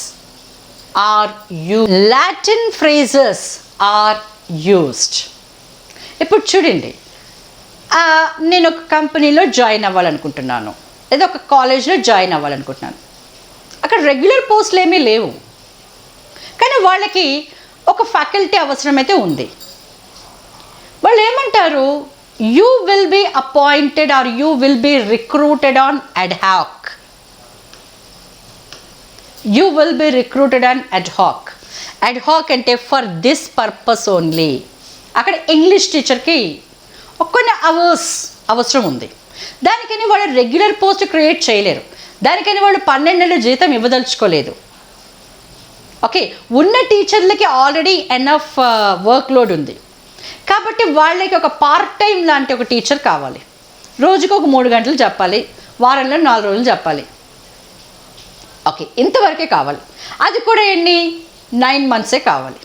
ఆర్ యూస్డ్. ఇప్పుడు చూడండి, నేను ఒక కంపెనీలో జాయిన్ అవ్వాలనుకుంటున్నాను, లేదా ఒక కాలేజ్లో జాయిన్ అవ్వాలనుకుంటున్నాను. అక్కడ రెగ్యులర్ పోస్టులు ఏమీ లేవు, కానీ వాళ్ళకి ఒక ఫ్యాకల్టీ అవసరమైతే ఉంది. వాళ్ళు ఏమంటారు, you will be appointed or you will be recruited on ad hoc. You will be recruited on ad hoc. Ad hoc అంటే ఫర్ దిస్ పర్పస్ ఓన్లీ. అక్కడ ఇంగ్లీష్ టీచర్కి కొన్ని అవర్స్ అవసరం ఉంది. దానికని వాళ్ళు రెగ్యులర్ పోస్ట్ క్రియేట్ చేయలేరు, దానికని వాళ్ళు 12 నెలల జీతం ఇవ్వదలుచుకోలేదు. ఓకే, ఉన్న టీచర్లకి ఆల్రెడీ ఎనఫ్ వర్క్ లోడ్ ఉంది కాబట్టి వాళ్ళకి ఒక పార్ట్ టైం లాంటి ఒక టీచర్ కావాలి. రోజుకు ఒక 3 గంటలు చెప్పాలి, వారంలో 4 రోజులు చెప్పాలి. ఓకే, ఇంతవరకే కావాలి. అది కూడా 9 మంత్సే కావాలి.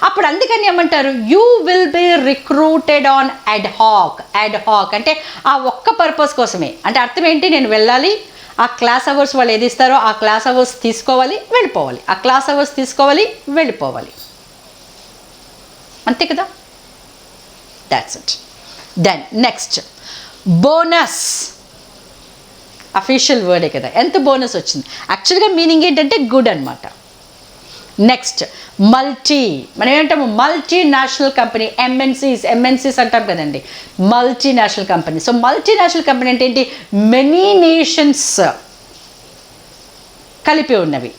అప్పుడు అందుకని ఏమంటారు, you will be recruited on ad hoc అంటే ఆ ఒక్క పర్పస్ కోసమే. అంటే అర్థం ఏంటి, నేను వెళ్ళాలి, ఆ క్లాస్ అవర్స్ వాళ్ళు ఏది ఇస్తారో ఆ క్లాస్ అవర్స్ తీసుకోవాలి, వెళ్ళిపోవాలి, ఆ క్లాస్ అవర్స్ తీసుకోవాలి, వెళ్ళిపోవాలి, అంతే కదా. That's it. Then next bonus, official వర్డే కదా. ఎంత బోనస్ వచ్చింది, యాక్చువల్గా మీనింగ్ ఏంటంటే గుడ్ అనమాట. నెక్స్ట్ మల్టీ, మనం ఏమంటాము మల్టీనేషనల్ కంపెనీ, ఎంఎన్సీస్ అంటాం కదండి, multinational company. So multinational company అంటే ఏంటి, మెనీ నేషన్స్ కలిపి ఉన్నవి.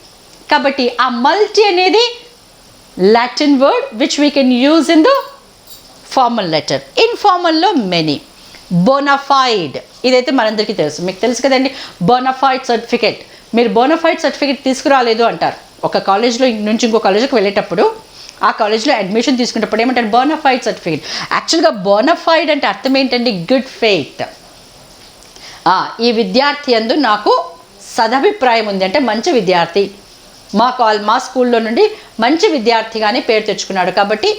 కాబట్టి ఆ మల్టీ అనేది Latin word which we can use in the formal letter. ఇన్ఫార్మల్లో మెనీ. బోనాఫైడ్, ఇదైతే మనందరికీ తెలుసు, మీకు తెలుసు కదండి, బోనాఫైడ్ సర్టిఫికేట్. మీరు బోనాఫైడ్ సర్టిఫికేట్ తీసుకురాలేదు అంటారు. ఒక కాలేజ్లో నుంచి ఇంకో కాలేజ్కి వెళ్ళేటప్పుడు, ఆ కాలేజ్లో అడ్మిషన్ తీసుకునేటప్పుడు ఏమంటారు, బోనాఫైడ్ సర్టిఫికేట్. యాక్చువల్గా బోనాఫైడ్ అంటే అర్థం ఏంటండి, గుడ్ ఫెయిత్. ఈ విద్యార్థి యందు నాకు సదభిప్రాయం ఉంది, అంటే మంచి విద్యార్థి, మా స్కూల్లో నుండి మంచి విద్యార్థిగానే పేరు తెచ్చుకున్నాడు కాబట్టి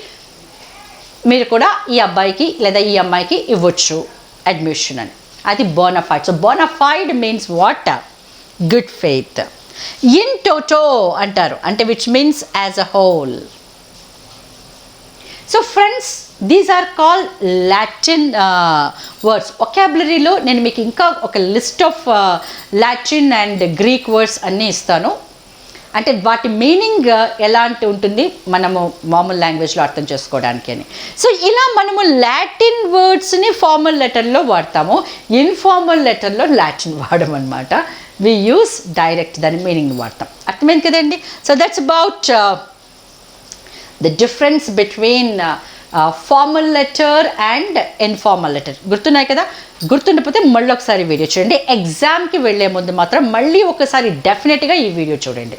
మీరు కూడా ఈ అబ్బాయికి లేదా ఈ అమ్మాయికి ఇవ్వచ్చు అడ్మిషన్ అని. అది bona fide. So bona fide means what, good faith. In toto అంటారు, అంటే which means as a whole. So friends, these are called Latin words. ఒకాబులరీలో నేను మీకు ఇంకా ఒక list of Latin and Greek words అన్నీ ఇస్తాను. అంటే వాటి మీనింగ్ ఎలాంటి ఉంటుంది మనము మామూలు లాంగ్వేజ్లో అర్థం చేసుకోవడానికి అని. సో ఇలా మనము లాటిన్ వర్డ్స్ని ఫార్మల్ లెటర్లో వాడతాము, ఇన్ఫార్మల్ లెటర్లో లాటిన్ వాడమన్నమాట. వి యూస్ డైరెక్ట్ దాని మీనింగ్ని వాడతాం. అర్థమైంది కదండి. So that's about the difference between formal letter and informal letter. గుర్తున్నాయి కదా. గుర్తుండిపోతే మళ్ళీ ఒకసారి వీడియో చూడండి. ఎగ్జామ్కి వెళ్ళే ముందు మాత్రం మళ్ళీ ఒకసారి డెఫినెట్గా ఈ వీడియో చూడండి.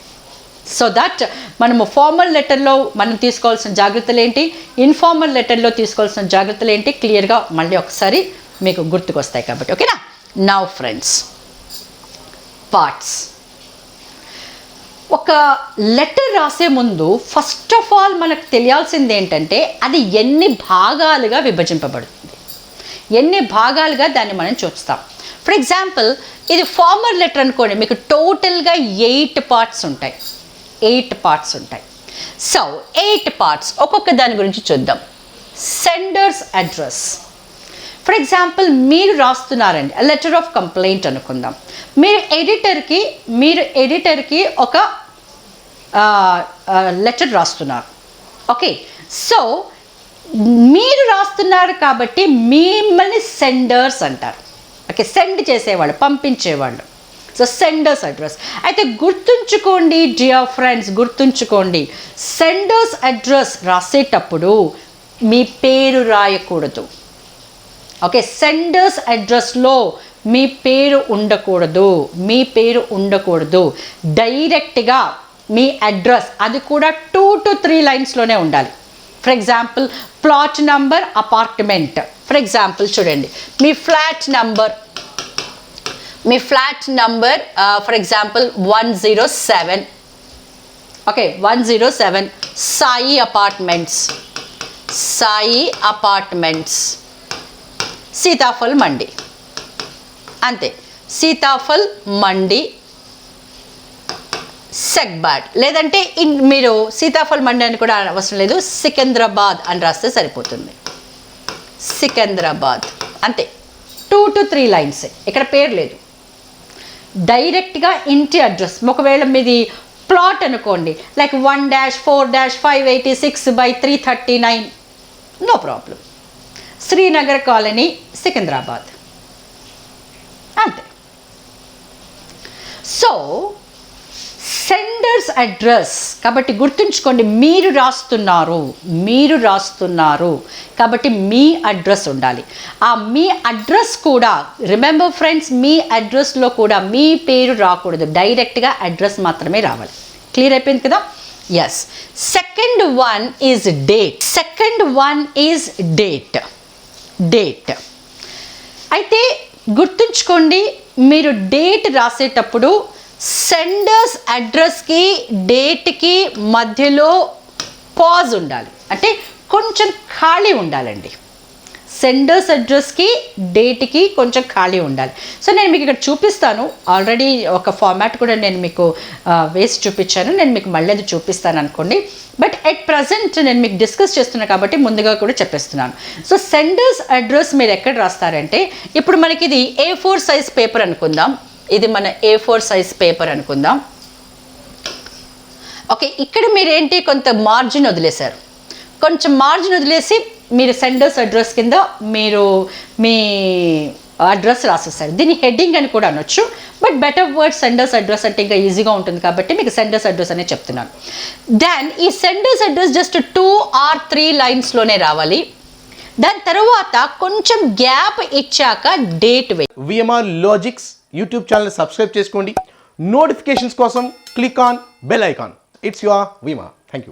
సో దట్ మనము ఫార్మల్ లెటర్లో మనం తీసుకోవాల్సిన జాగ్రత్తలు ఏంటి, ఇన్ఫార్మల్ లెటర్లో తీసుకోవాల్సిన జాగ్రత్తలు ఏంటి, క్లియర్గా మళ్ళీ ఒకసారి మీకు గుర్తుకొస్తాయి కాబట్టి. ఓకేనా. Now friends, parts. ఒక లెటర్ రాసే ముందు ఫస్ట్ ఆఫ్ ఆల్ మనకు తెలియాల్సింది ఏంటంటే అది ఎన్ని భాగాలుగా విభజింపబడుతుంది, ఎన్ని భాగాలుగా దాన్ని మనం చూస్తాం. ఫర్ ఎగ్జాంపుల్, ఇది ఫార్మల్ లెటర్ అనుకోండి, మీకు టోటల్గా 8 పార్ట్స్ ఉంటాయి. 8 పార్ట్స్ ఉంటాయి. సో 8 పార్ట్స్, ఒక్కొక్క దాని గురించి చూద్దాం. Senders address. ఫర్ ఎగ్జాంపుల్, మీరు రాస్తున్నారండి లెటర్ ఆఫ్ కంప్లైంట్ అనుకుందాం. మీరు ఎడిటర్కి ఒక లెటర్ రాస్తున్నారు. ఓకే, సో మీరు రాస్తున్నారు కాబట్టి మిమ్మల్ని సెండర్స్ అంటారు. ఓకే, సెండ్ చేసేవాళ్ళు, పంపించేవాళ్ళు. So senders address. అయితే గుర్తుంచుకోండి డియర్ ఫ్రెండ్స్, గుర్తుంచుకోండి, సెండర్స్ అడ్రస్ రాసేటప్పుడు మీ పేరు రాయకూడదు. ఓకే, సెండర్స్ అడ్రస్లో మీ పేరు ఉండకూడదు. డైరెక్ట్గా మీ అడ్రస్, అది కూడా 2 to 3 లైన్స్లోనే ఉండాలి. For example, plot number, apartment. For example చూడండి, మీ flat number for example 107. Okay, 107 Sai apartments, Sitaphal Mandi. అంతే, సీతాఫల్ మండి సెగ్బాడ్. లేదంటే మీరు సీతాఫల్ మండి అని కూడా అవసరం లేదు, సికింద్రాబాద్ అని రాస్తే సరిపోతుంది. సికింద్రాబాద్, అంతే. 2 to 3 లైన్స్, ఇక్కడ పేరు లేదు. డైరెక్ట్గా ఇంటి అడ్రస్. ఒకవేళ మీది ప్లాట్ అనుకోండి, like 1-4-586/339, no problem. Srinagar colony, Secunderabad, అంతే. సో సెండర్స్ అడ్రస్, కాబట్టి గుర్తుంచుకోండి, మీరు రాస్తున్నారు కాబట్టి మీ అడ్రస్ ఉండాలి. ఆ మీ అడ్రస్ కూడా రిమెంబర్ ఫ్రెండ్స్, మీ అడ్రస్లో కూడా మీ పేరు రాకూడదు, డైరెక్ట్గా అడ్రస్ మాత్రమే రావాలి. క్లియర్ అయిపోయింది కదా? Yes. Second one is date. అయితే గుర్తుంచుకోండి, మీరు డేట్ రాసేటప్పుడు సెండర్స్ అడ్రస్కి డేట్కి మధ్యలో పాజ్ ఉండాలి, అంటే కొంచెం ఖాళీ ఉండాలండి. సెండర్స్ అడ్రస్కి డేట్కి కొంచెం ఖాళీ ఉండాలి. సో నేను మీకు ఇక్కడ చూపిస్తాను, ఆల్రెడీ ఒక ఫార్మాట్ కూడా నేను మీకు వేసి చూపించాను, నేను మీకు మళ్ళీ అది చూపిస్తాను అనుకోండి. బట్ ఎట్ ప్రజెంట్ నేను మీకు డిస్కస్ చేస్తున్నాను కాబట్టి ముందుగా కూడా చెప్పేస్తున్నాను. సో సెండర్స్ అడ్రస్ మీరు ఎక్కడ రాస్తారంటే, ఇప్పుడు మనకి ఇది A4 సైజ్ పేపర్ అనుకుందాం, ఇది మన A4 సైజ్ పేపర్ అనుకుందాం. ఓకే, ఇక్కడ మీరేంటి కొంత మార్జిన్ వదిలేశారు, కొంచెం మార్జిన్ వదిలేసి మీరు సెండర్స్ అడ్రస్ కింద మీరు మీ అడ్రస్ రాసేస్తారు. దీన్ని హెడ్డింగ్ అని కూడా అనొచ్చు, but better word senders address అంటే ఇంకా ఈజీగా ఉంటుంది కాబట్టి మీకు సెండర్స్ అడ్రస్ అనే చెప్తున్నాను. దెన్ ఈ సెండర్స్ అడ్రస్ జస్ట్ 2 or 3 లైన్స్లోనే రావాలి. దాని తర్వాత కొంచెం గ్యాప్ ఇచ్చాక డేట్ వేయి. VMR logics YouTube channel subscribe చేసుకోండి. నోటిఫికేషన్స్ కోసం click on bell icon. It's your VMR. Thank you.